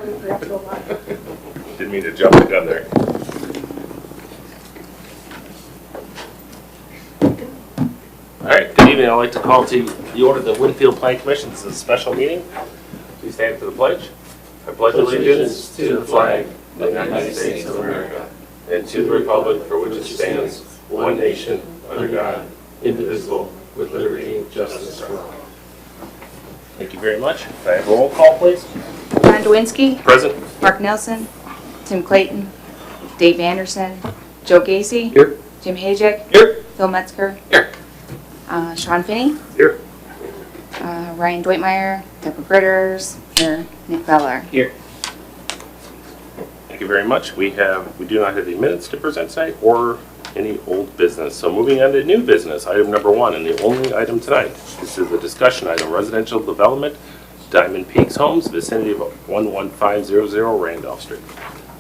Didn't mean to jump the gun there. All right, good evening. I'd like to call to the order of the Winfield Plan Commission. This is a special meeting. Please stand for the pledge. I pledge allegiance to the flag of the United States of America and to the republic for which it stands, one nation, under God, indivisible, with liberty and justice for all. Thank you very much. Can I have a roll call, please? Ron Dwinski, Present. Mark Nelson, Tim Clayton, Dave Anderson, Joe Gacy, Here. Jim Hajek, Here. Phil Metzger, Here. Sean Finney, Here. Ryan Dwightmeyer, Deborah Gritters, here, Nick Beller. Here. Thank you very much. We do not have any minutes to present tonight or any old business. So moving on to new business, item number 1, and the only item tonight. This is a discussion item, residential development, Diamond Peaks Homes, vicinity of 11500 Randolph Street.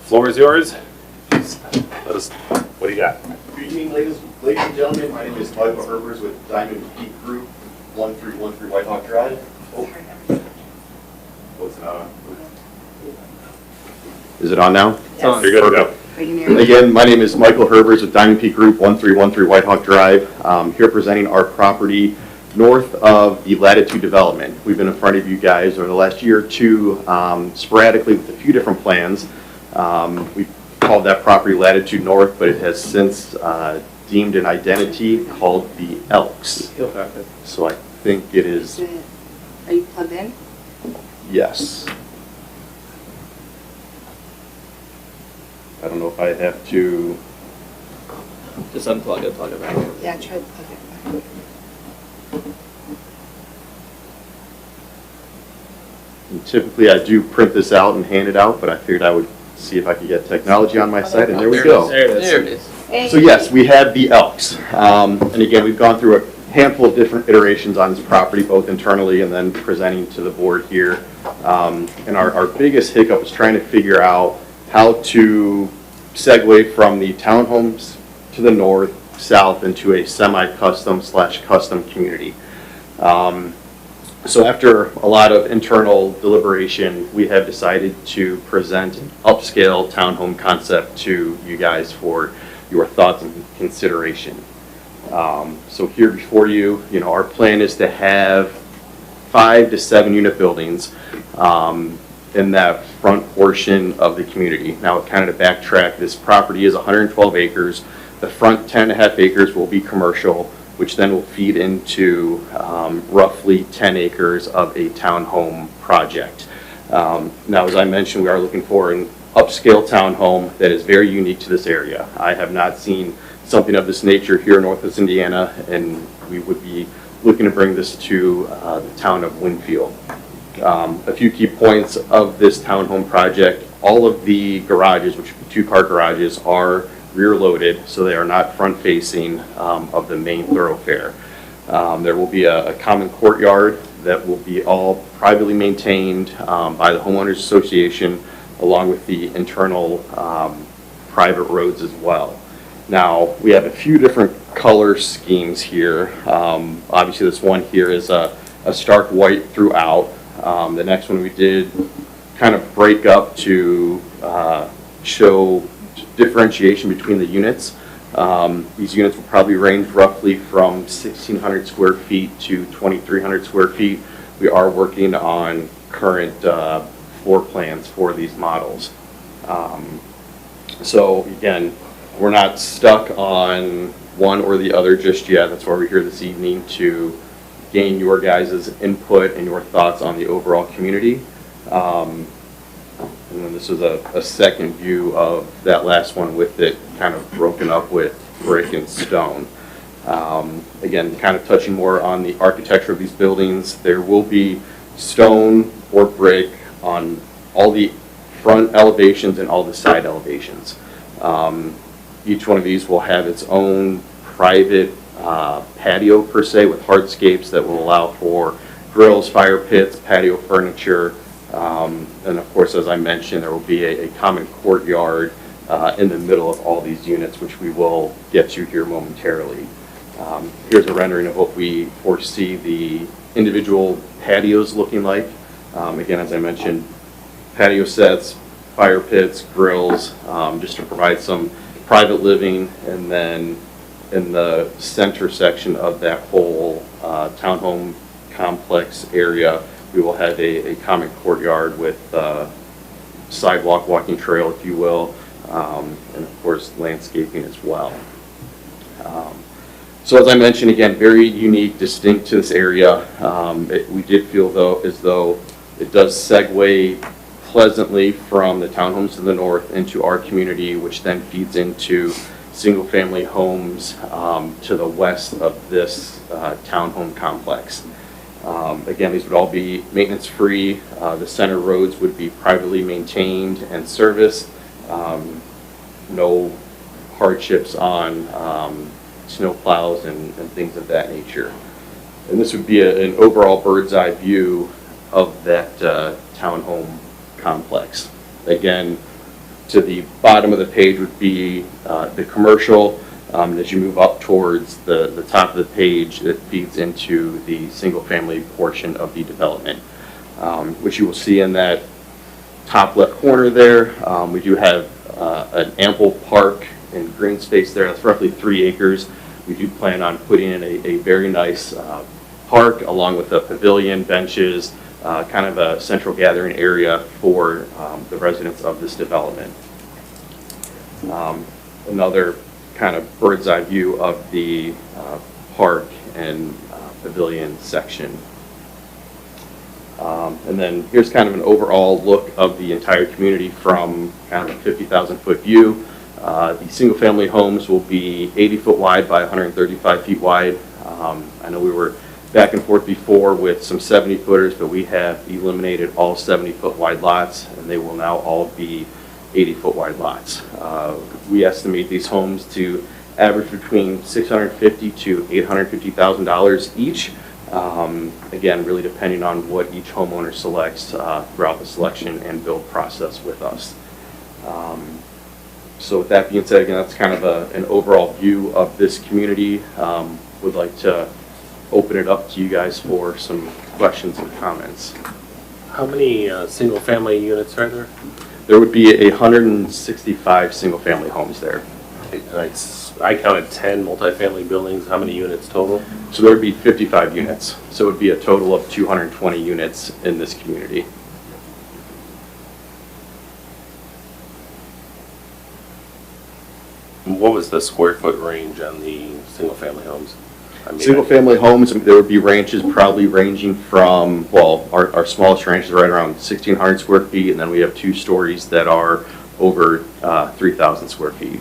Floor is yours. Please let us, what do you got? Good evening, ladies and gentlemen. My name is Michael Herbers with Diamond Peak Group, 1313 White Hawk Drive. What's it on? Is it on now? Yes. You're good to go. Right in there. Again, my name is Michael Herbers with Diamond Peak Group, 1313 White Hawk Drive. Here presenting our property north of the Latitude development. We've been in front of you guys over the last year or two, sporadically with a few different plans. We called that property Latitude North, but it has since deemed an identity called the Elks. So I think it is, Are you plugged in? yes. I don't know if I have to. Just unplug it, plug it back in. Yeah, try to plug it back. And typically I do print this out and hand it out, but I figured I would see if I could get technology on my side, and there we go. There it is. Hey. So yes, we have the Elks. And again, we've gone through a handful of different iterations on this property, both internally and then presenting to the board here. And our biggest hiccup is trying to figure out how to segue from the townhomes to the north, south, into a semi-custom / custom community. So after a lot of internal deliberation, we have decided to present an upscale townhome concept to you guys for your thoughts and consideration. So here before you, our plan is to have 5 to 7 unit buildings in that front portion of the community. Now, kind of to backtrack, this property is 112 acres. The front 10.5 acres will be commercial, which then will feed into roughly 10 acres of a townhome project. Now, as I mentioned, we are looking for an upscale townhome that is very unique to this area. I have not seen something of this nature here in Northwest Indiana, and we would be looking to bring this to the town of Winfield. A few key points of this townhome project: all of the garages, which are 2-car garages, are rear-loaded, so they are not front-facing of the main thoroughfare. There will be a common courtyard that will be all privately maintained by the Homeowners Association, along with the internal private roads as well. Now, we have a few different color schemes here. Obviously, this one here is a stark white throughout. The next one we did kind of break up to show differentiation between the units. These units will probably range roughly from 1,600 square feet to 2,300 square feet. We are working on current floor plans for these models. So again, we're not stuck on one or the other just yet. That's why we're here this evening, to gain your guys' input and your thoughts on the overall community. And then this is a second view of that last one, with it kind of broken up with brick and stone. Again, kind of touching more on the architecture of these buildings. There will be stone or brick on all the front elevations and all the side elevations. Each one of these will have its own private patio per se, with hardscapes that will allow for grills, fire pits, patio furniture, and of course, as I mentioned, there will be a common courtyard in the middle of all these units, which we will get to here momentarily. Here's a rendering of what we foresee the individual patios looking like. Again, as I mentioned, patio sets, fire pits, grills, just to provide some private living. And then in the center section of that whole townhome complex area, we will have a common courtyard with sidewalk, walking trail, if you will, and of course landscaping as well. So as I mentioned, again, very unique, distinct to this area. We did feel as though it does segue pleasantly from the townhomes to the north into our community, which then feeds into single-family homes to the west of this townhome complex. Again, these would all be maintenance-free. The center roads would be privately maintained and serviced. No hardships on snow plows and things of that nature. And this would be an overall bird's eye view of that townhome complex. Again, to the bottom of the page would be the commercial. And as you move up towards the top of the page, it feeds into the single-family portion of the development, which you will see in that top left corner there. We do have an ample park and green space there. That's roughly 3 acres. We do plan on putting in a very nice park along with a pavilion, benches, kind of a central gathering area for the residents of this development. Another kind of bird's eye view of the park and pavilion section. And then here's kind of an overall look of the entire community from kind of a 50,000 foot view. The single family homes will be 80 foot wide by 135 feet wide. I know we were back and forth before with some 70 footers, but we have eliminated all 70 foot wide lots, and they will now all be 80 foot wide lots. We estimate these homes to average between $650,000 to $850,000 each. Again, really depending on what each homeowner selects throughout the selection and build process with us. So with that being said, again, that's kind of an overall view of this community. Would like to open it up to you guys for some questions and comments. How many single-family units are there? There would be 165 single-family homes there. I counted 10 multifamily buildings. How many units total? So there would be 55 units. So it would be a total of 220 units in this community. What was the square foot range on the single-family homes? Single-family homes, there would be ranches probably ranging from, well, our smallest ranch is right around 1,600 square feet, and then we have 2 stories that are over 3,000 square feet.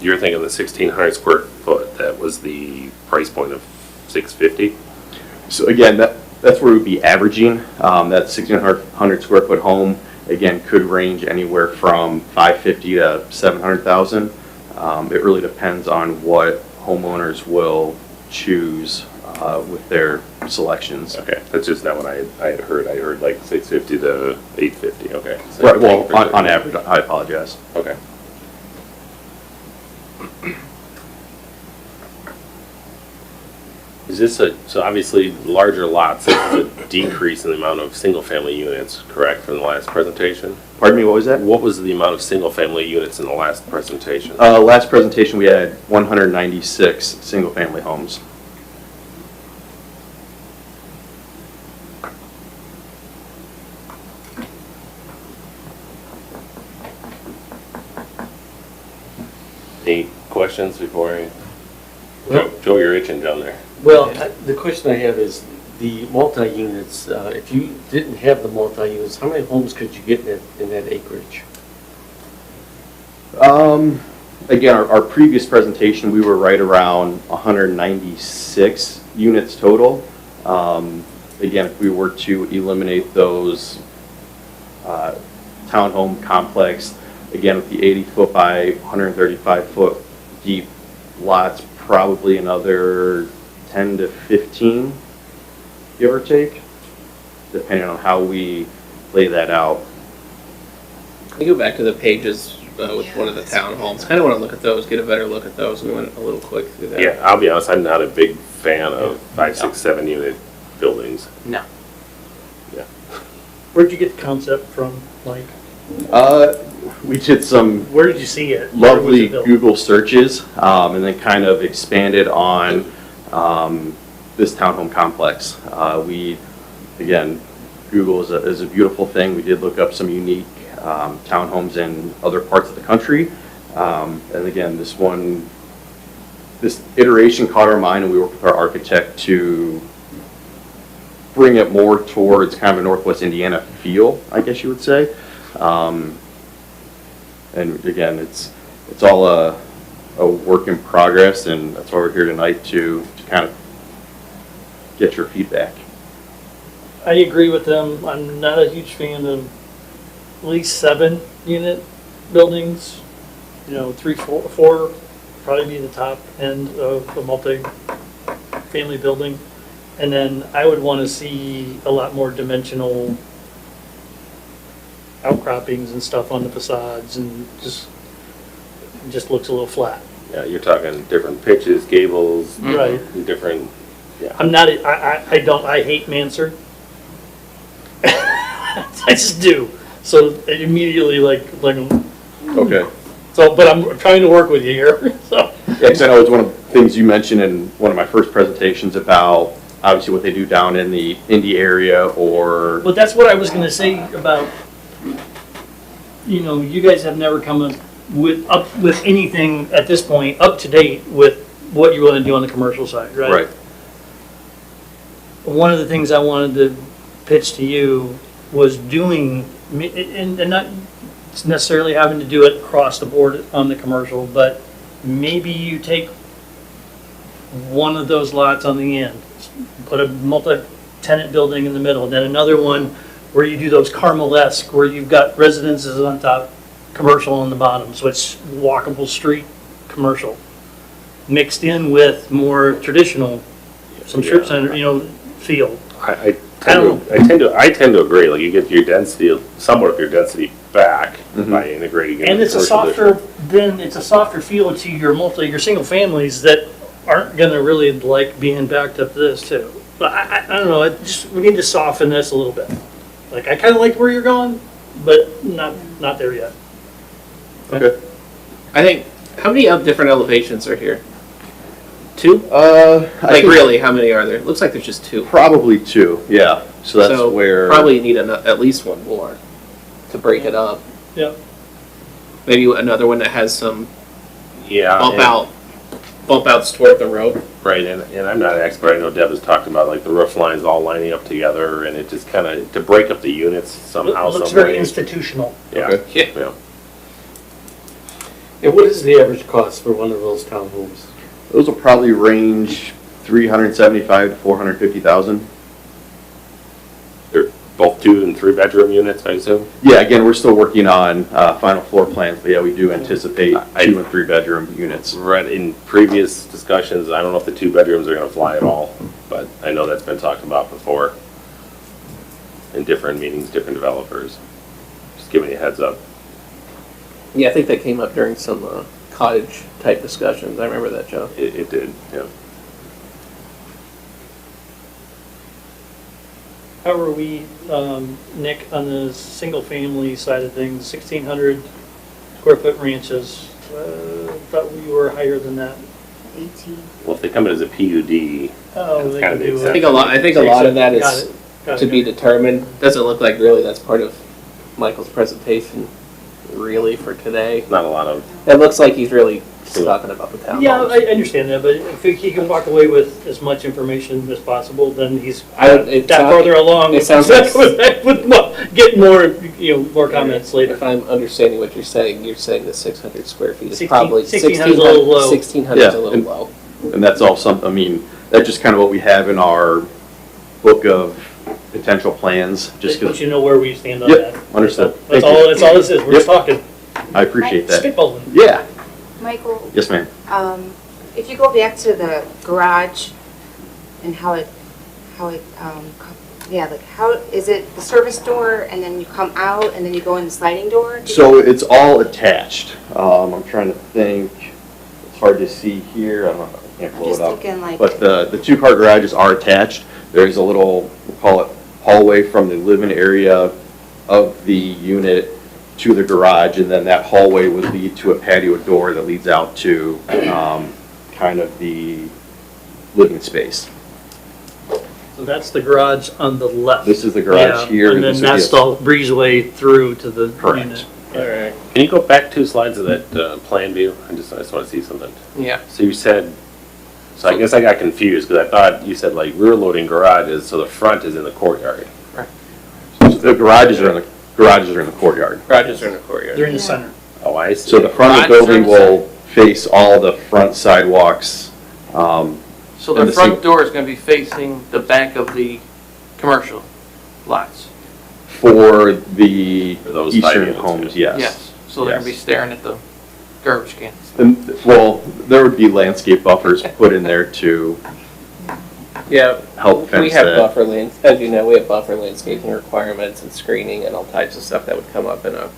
You're thinking the 1,600 square foot, that was the price point of $650? So again, that's where we'd be averaging. That 1,600 square foot home, again, could range anywhere from $550,000 to $700,000. It really depends on what homeowners will choose with their selections. Okay, that's just not what I had heard. I heard like $650,000 to $850,000. Okay. So Right. Well, on average, I apologize. Okay. Is this so obviously larger lots, this is a decrease in the amount of single-family units, correct, from the last presentation? Pardon me, what was that? What was the amount of single-family units in the last presentation? Last presentation, we had 196 single-family homes. Any questions before I... Well- Joe, you're itching down there. Well, the question I have is, the multi-units, if you didn't have the multi-units, how many homes could you get in that acreage? Again, our previous presentation, we were right around 196 units total. Again, if we were to eliminate those townhome complex, again, with the 80 foot by 135 foot deep lots, probably another 10 to 15, give or take, depending on how we lay that out. Can you go back to the pages with one of the townhomes? I kind of want to look at those, get a better look at those. We went a little quick through that. Yeah, I'll be honest, I'm not a big fan of 5, 6, 7 unit buildings. No. Where'd you get the concept from, Mike? We did some Where did you see it? Where was lovely it built? Google searches, and then kind of expanded on this townhome complex. Again, Google is a beautiful thing. We did look up some unique townhomes in other parts of the country. And again, this iteration caught our mind, and we worked with our architect to bring it more towards kind of a Northwest Indiana feel, I guess you would say. And again, it's all a work in progress, and that's why we're here tonight to kind of get your feedback. I agree with them. I'm not a huge fan of at least 7 unit buildings. You know, 3, 4 probably be the top end of a multi-family building. And then I would want to see a lot more dimensional outcroppings and stuff on the facades, and just looks a little flat. Yeah, you're talking different pitches, gables, Right. different, I'm not, I hate mansard. I just do. So it immediately like, Okay. so, but I'm trying to work with you here, so. Yeah, because I know it's one of the things you mentioned in one of my first presentations about obviously what they do down in the Indy area or. But that's what I was gonna say about, you know, you guys have never come up with anything at this point up to date with what you wanna do on the commercial side, right? Right. One of the things I wanted to pitch to you was doing, and not necessarily having to do it across the board on the commercial, but maybe you take one of those lots on the end, put a multi-tenant building in the middle, then another one where you do those Carmel-esque, where you've got residences on top, commercial on the bottom, so it's walkable street, commercial, mixed in with more traditional, some strip center, you know, feel. I tend to agree, like you get your density, somewhat of your density back by integrating. And it's a softer feel to your single families that aren't gonna really like being backed up to this too. But I don't know, we need to soften this a little bit. Like, I kinda like where you're going, but not there yet. Okay. I think, how many different elevations are here? 2? I Like think really, how many are there? It looks like there's just 2. probably 2, yeah. So that's where. Probably need at least one more to break it up. Yeah. Maybe another one that has some Yeah. bump outs toward the road. Right, and I'm not an expert, I know Deb has talked about like the roof lines all lining up together, and it just kind of, to break up the units somehow, It looks some very way. institutional. Yeah, Okay. Yeah. yeah. And what is the average cost for one of those townhomes? Those will probably range 375 to 450,000. They're both 2 and 3 bedroom units, I assume? Yeah, again, we're still working on final floor plans, but yeah, we do anticipate 2 and 3 bedroom units. Read in previous discussions, I don't know if the 2 bedrooms are gonna fly at all, but I know that's been talked about before in different meetings, different developers. Just giving you a heads up. Yeah, I think that came up during some cottage type discussions. I remember that, Joe. It did, yeah. How are we, Nick, on the single family side of things, 1,600 square foot ranches? Thought we were higher than that. 18. Well, if they come in as a PUD, Oh, That's they kinda can the do exception. it. I think a lot of that Got is it. Got to it. be determined. Doesn't look like really that's part of Michael's presentation really for today. not a lot of, It looks like he's really talking about the town. Yeah, I understand that, but if he can walk away with as much information as possible, then he's It that sound- further along. it sounds like- Get more, more comments later. If I'm understanding what you're saying that 600 square feet is 16 probably 1,600 is a little low. 1,600 is a Yeah, little and- low. And that's all I mean, that's just kind of what we have in our book of potential plans, just Just let because you know where we stand on Yep, that. understood. That's Thank all, you. that's all this is, we're just Yep. talking, I appreciate that. spitballing. Yeah, Michael, yes, ma'am. if you go back to the garage and how it, like, how, is it the service door and then you come out and then you go in the sliding door? So it's all attached. I'm trying to think, it's hard to see here, I don't know, I can't I'm blow just it up. thinking like, But the 2-car garages are attached, There's a little, we'll call it hallway from the living area of the unit to the garage, and then that hallway would lead to a patio door that leads out to kind of the living space. So that's the garage on the left. This is the garage Yeah, here. And then this would be that's a- the breezeway through to the Correct. unit. All right. Can you go back 2 slides of that plan view? I just want to see something. Yeah. So you said, so I guess I got confused because I thought you said like rear loading garages, so the front is in the courtyard. The garages are in the courtyard. Garages are in the courtyard. They're in the center. Oh, I see. So the front of the Garages are building in the center. will face all the front sidewalks. So And the the front sing- door is gonna be facing the back of the commercial lots? For the For those 5 eastern units, homes, yeah. yes. So they're gonna be Yes. staring at the garbage cans? And, well, there would be landscape buffers put in there to Yeah. help We fence have that. buffer lands, as you know, we have buffer landscaping requirements and screening and all types of stuff that would come up in a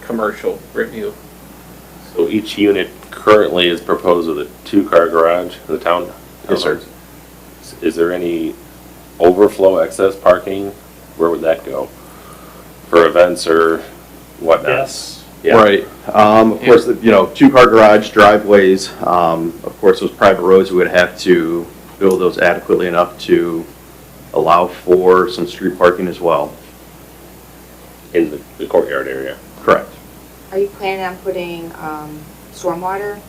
commercial review. So each unit currently is proposed with a 2-car garage in the town? Yes, sir. Is there any overflow excess parking? Where would that go? For events or whatnot? Yes. Yeah. Right. Of course, 2-car garage, driveways, of course, those private roads, we would have to build those adequately enough to allow for some street parking as well. In the courtyard area? Correct. Are you planning on putting stormwater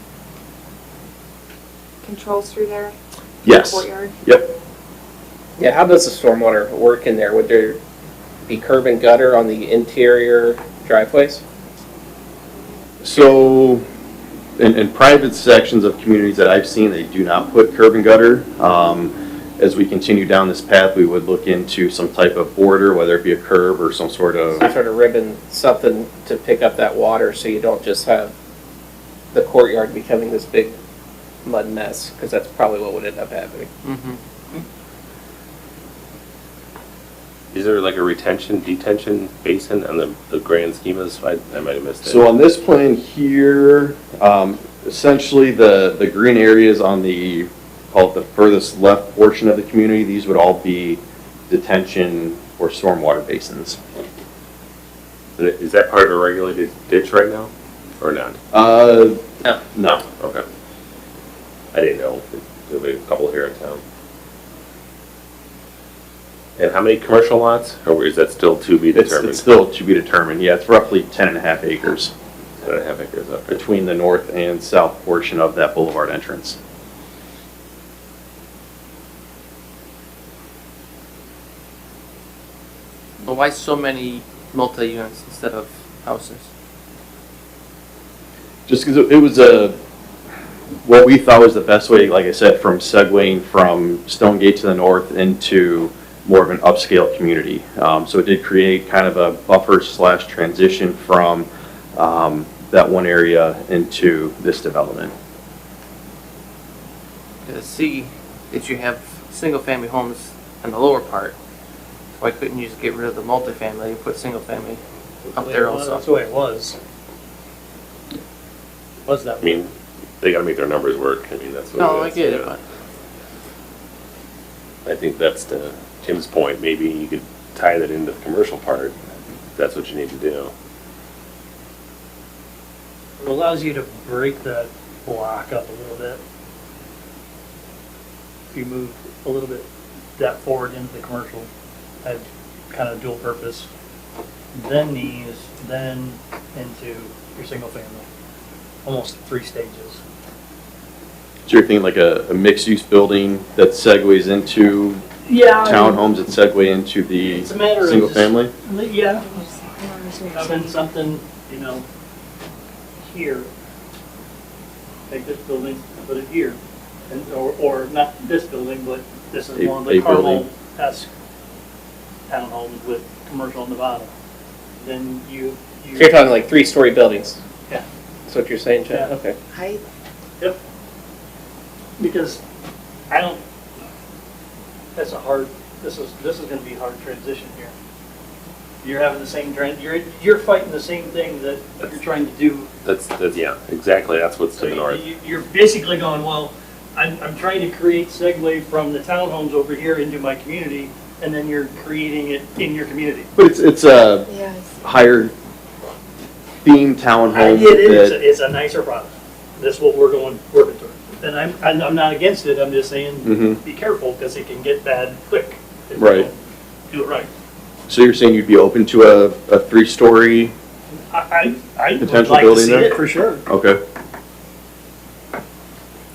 controls through there? Yes. Courtyard? Yep. Yeah, how does the stormwater work in there? Would there be curb and gutter on the interior driveways? So, in private sections of communities that I've seen, they do not put curb and gutter. As we continue down this path, we would look into some type of border, whether it be a curb or some sort of, Some sort of ribbon, something to pick up that water so you don't just have the courtyard becoming this big mud mess, because that's probably what would end up happening. Mm-hmm. Is there like a retention, detention basin on the grand scheme of this? I might have missed it. so on this plan here, essentially the green areas on the, call it the furthest left portion of the community, these would all be detention or stormwater basins. Is that part of a regulated ditch right now, or not? No. No. Okay. I didn't know. There'll be a couple here in town. And how many commercial lots, or is that still to be determined? It's still to be determined. Yeah, it's roughly 10.5 acres 10.5 acres, okay. between the north and south portion of that boulevard entrance. But why so many multi-units instead of houses? Just because it was what we thought was the best way, like I said, from segueing from Stonegate to the north into more of an upscale community. So it did create kind of a buffer / transition from that one area into this development. To see that you have single-family homes in the lower part, why couldn't you just get rid of the multifamily and put single-family up there That's also? the way it was. Was that I way? mean, they gotta make their numbers work. I mean, that's what No, it I is. get it, but I think that's to Tim's point. Maybe you could tie that into the commercial part. If that's what you need to do. It allows you to break that block up a little bit. If you move a little bit that forward into the commercial, have kind of dual purpose. Then these, then into your single family. Almost 3 stages. So you're thinking like a mixed-use building that segues into Yeah. townhomes that segue into the It's a matter of single just- family? Yeah, having something, here. Take this building, put it here. And, or not this building, but this is one of the A building. Carmel-esque townhomes with commercial on the bottom. Then you. So you're talking like 3-story buildings? Yeah. That's what you're saying, Chad? Yeah. Okay. Height? Yep. Because this is gonna be a hard transition here. You're having the same you're fighting the same thing that you're trying to do. That's yeah, exactly. That's what's to the north. You're basically going, well, I'm trying to create segue from the townhomes over here into my community, and then you're creating it in your community. But it's a Yes. higher theme townhome. It is, that- it's a nicer product. That's what we're working towards. And I'm not against it, I'm just saying, Mhm. be careful, because it can get bad quick. if you Right. don't Do it right. So you're saying you'd be open to a 3-story? I would Potential like to building see there? it for sure. Okay.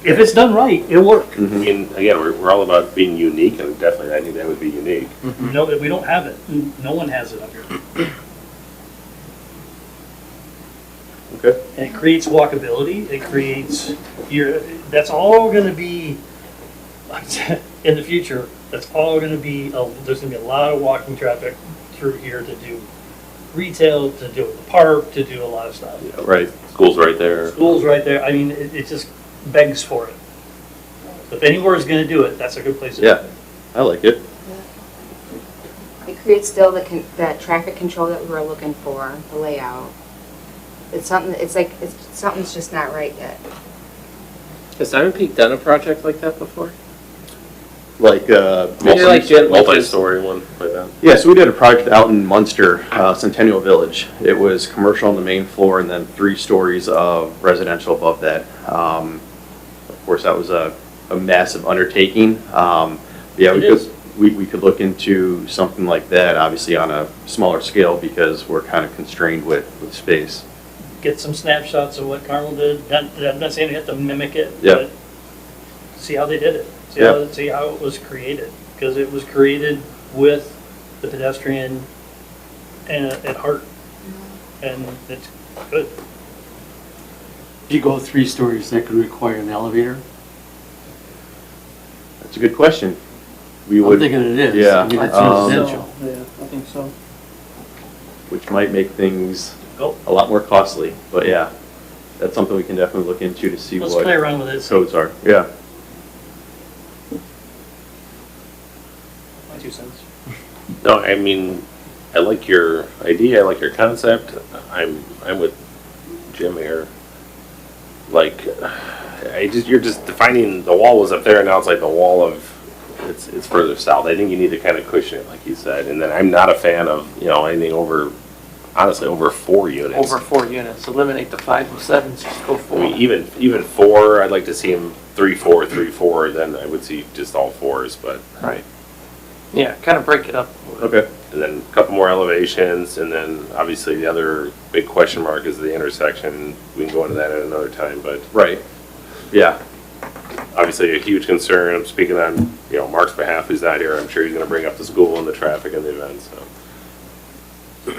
If it's done right, it'll work. I mean, again, we're all about being unique, and definitely I think that would be unique. No, we don't have it. No one has it up here. Okay. And it creates walkability, it creates that's all gonna be, in the future, that's all gonna be, there's gonna be a lot of walking traffic through here to do retail, to do the park, to do a lot of stuff. Right. School's right there. School's right there, I mean, it just begs for it. If anywhere is gonna do it, that's a good place to do it. Yeah, I like it. It creates still that traffic control that we were looking for, the layout. It's something, something's just not right yet. Has Diamond Peak done a project like that before? Like, Maybe like Jim- like this- Multi-story one like that. yeah, so we did a project out in Munster, Centennial Village. It was commercial on the main floor and then 3 stories of residential above that. Of course, that was a massive undertaking. Yeah, It is. we could look into something like that, obviously on a smaller scale because we're kind of constrained with space. Get some snapshots of what Carmel did, I'm not saying you have to mimic it, Yeah. but see how they did it. Yeah. See how it was created, because it was created with the pedestrian at heart, and it's good. If you go 3 stories, that could require an elevator? That's a good question. We I'm would, thinking it is. Yeah, I mean, it's um, residential. Yeah, I think so. which might make things Go, a lot more costly, but yeah, that's something we can definitely look into to see let's what play around with it, codes are. Yeah. my 2 cents. No, I mean, I like your idea, I like your concept. I'm with Jim here. Like, you're just defining, the wall was up there, and now it's like the wall of, it's further south. I think you need to kind of cushion it, like you said. And then I'm not a fan of, anything over, honestly, over 4 units. Over 4 units, eliminate the 5 and 7s, just go I 4. mean, even 4, I'd like to see them 3-4, 3-4, then I would see just all 4s, but. Right. Yeah, kind of break it up. Okay. And then a couple more elevations, and then obviously the other big question mark is the intersection. We can go into that at another time, but Right. Yeah. obviously a huge concern. I'm speaking on, Mark's behalf, who's not here. I'm sure he's gonna bring up the school and the traffic and the events, so.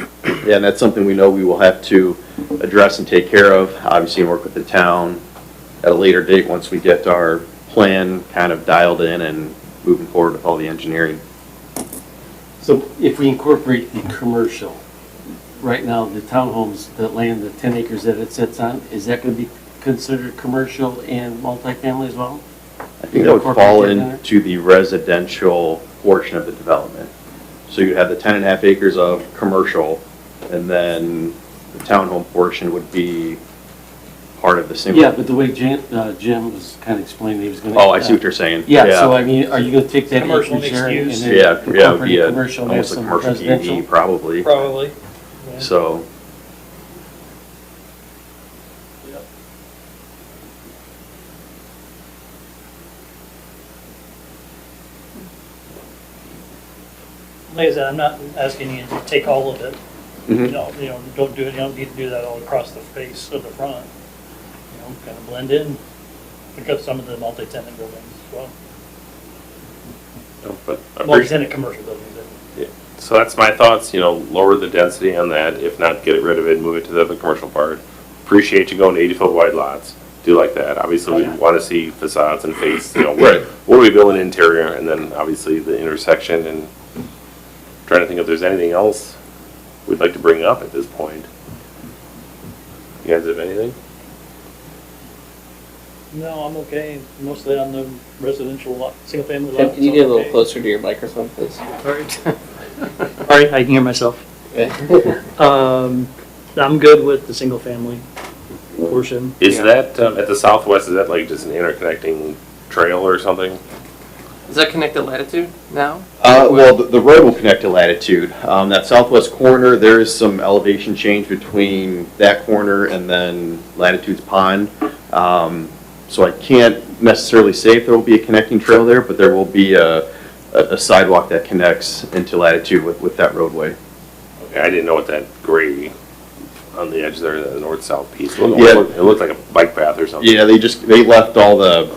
Yeah, and that's something we know we will have to address and take care of, obviously, and work with the town at a later date once we get our plan kind of dialed in and moving forward with all the engineering. So if we incorporate the commercial, right now, the townhomes, the land, the 10 acres that it sits on, is that going to be considered commercial and multifamily as well? I think that would fall into the residential portion of the development. So you'd have the 10.5 acres of commercial, and then the townhome portion would be part of the single. Yeah, but the way Jim was kind of explaining, he was going to. Oh, I see what you're saying. Yeah, so I mean, are you going to take that Commercial acreage there area and mixed then Yeah, yeah, it would incorporate be commercial and have almost a some commercial residential? TV, probably. Probably. Yeah. So, Like I said, I'm not asking you to take all of it. mhm. Don't do it, you don't need to do that all across the face of the front. Kind of blend in, pick up some of the multi-tenant buildings as well. No, but I appreciate- Multi-tenant commercial buildings. So that's my thoughts, lower the density on that. If not, get rid of it, move it to the other commercial part. Appreciate you going to 80-foot wide lots. Do like that. Obviously, we want to see facades and face, Right. what are we building interior, and then obviously the intersection, and trying to think if there's anything else we'd like to bring up at this point. You guys have anything? No, I'm okay, mostly on the residential lot, single-family Tim, lots. can you get a I'm little okay. closer to your microphone, please? Sorry, I can hear myself. I'm good with the single-family portion. Is that, at the southwest, is that like just an interconnecting trail or something? Is that connected latitude now? Well, the road will connect to Latitude. That southwest corner, there is some elevation change between that corner and then Latitude's pond. So I can't necessarily say if there will be a connecting trail there, but there will be a sidewalk that connects into Latitude with that roadway. Okay, I didn't know what that gray on the edge there, the north-south piece. Well, no, Yeah. it looked like a bike path or something. Yeah, they left all the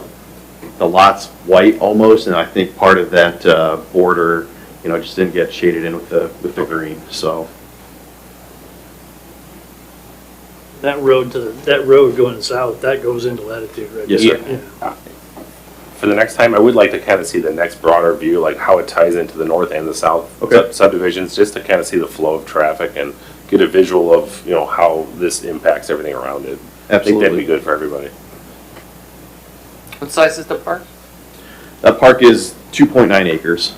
lots white almost, and I think part of that border, just didn't get shaded in with the green, so. That road going south, that goes into Latitude, right? Yes, sir. Yeah. For the next time, I would like to kind of see the next broader view, like how it ties into the north and the south Okay. subdivisions, just to kind of see the flow of traffic and get a visual of, how this impacts everything around it. I think that'd be Absolutely. good for everybody. What size is the park? That park is 2.9 acres.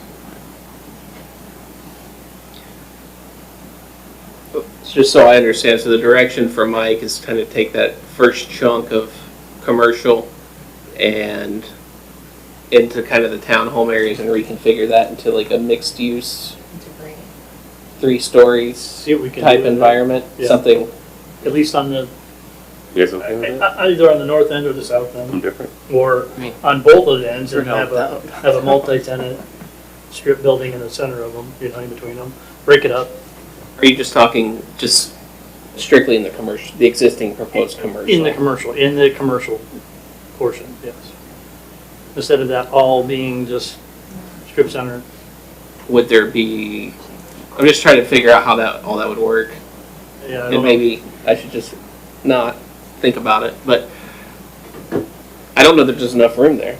Just so I understand, so the direction for Mike is kind of take that first chunk of commercial and into kind of the townhome areas and reconfigure that into like a mixed use, Integrated. 3 stories See what we can do. type with that. environment, Yeah. something. At least on the, You guys okay with that? either on the north end or the south I'm end, different. or I mean, on both of the ends, and Sure have helped out. have a multi-tenant strip building in the center of them, in between them. Break it up. Are you just talking just strictly in the commercial, the existing proposed commercial? In the commercial portion, yes. Instead of that all being just strip center. Would there be, I'm just trying to figure out how all that would work. Yeah, I And don't know. maybe I should just not think about it, but I don't know that there's enough room there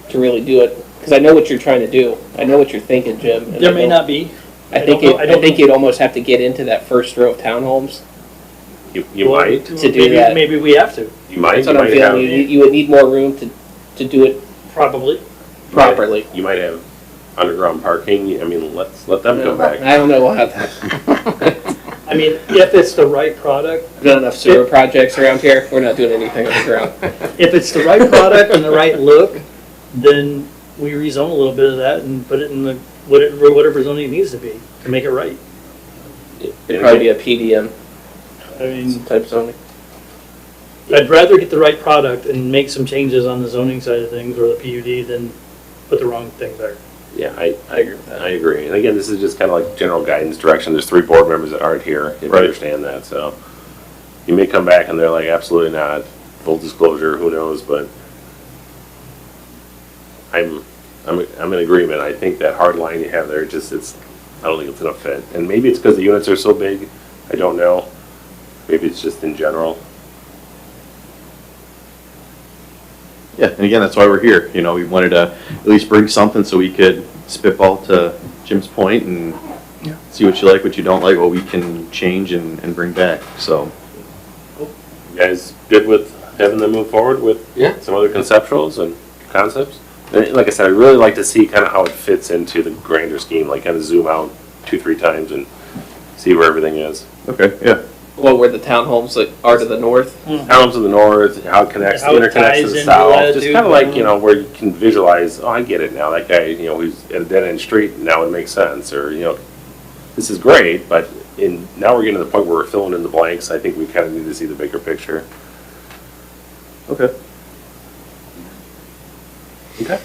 to really do it, because I know what you're trying to do. I know what you're thinking, Jim. and There I may don't- not be. I think don't know- I don't know. you'd almost have to get into that first row of townhomes. You Well, might, to do maybe- that. Maybe we have to, you might, That's you what I'm might have, feeling. You would need more room to do it probably. properly. you might have underground parking. I mean, let's let them come back. I don't know what that. I mean, if it's the right product, We've done enough sewer projects around here. We're not doing anything underground. if it's the right product and the right look, then we rezone a little bit of that and put it in the, whatever zoning it needs to be, to make it right. It'd probably be a PDM I mean, type zoning. I'd rather get the right product and make some changes on the zoning side of things, or the PUD, than put the wrong thing there. Yeah, I agree with that. I agree. And again, this is just kind of like general guidance direction. There's 3 board members that aren't here. If you Right. understand that, so. You may come back and they're like, absolutely not. Full disclosure, who knows, but I'm in agreement. I think that hard line you have there, I don't think it's enough fit. And maybe it's because the units are so big. I don't know. Maybe it's just in general. Yeah, and again, that's why we're here. We wanted to at least bring something so we could spitball to Jim's point and see what you like, what you don't like, what we can change and bring back, so. You guys good with having them move forward with Yeah. some other conceptuals and concepts? And like I said, I'd really like to see kind of how it fits into the grander scheme, like kind of zoom out 2-3 times and see where everything is. Okay, yeah. Well, where the townhomes that are to the north. Towns to the north, how it connects, How it interconnects ties to the into south, just Latitude, kind of like, where you can visualize, oh, I get it now, that guy, he's at a dead end street, now it makes sense, or, this is great, but now we're getting to the point where we're filling in the blanks. I think we kind of need to see the bigger picture. Okay. Okay.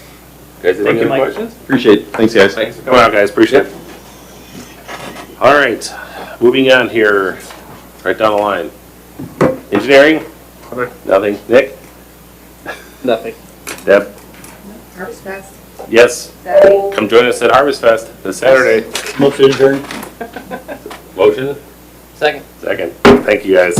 Guys, Thank any you, other Mike. questions? Appreciate it. Thanks, guys. Thanks for coming out, guys, appreciate it. All right, moving on here, right down the line. Engineering? Nothing. Nick? Nothing. Deb? Harvest Fest, Yes. Saturday. Come join us at Harvest Fest this Saturday. Motion adjourned. Motion? Second. Second. Thank you, guys.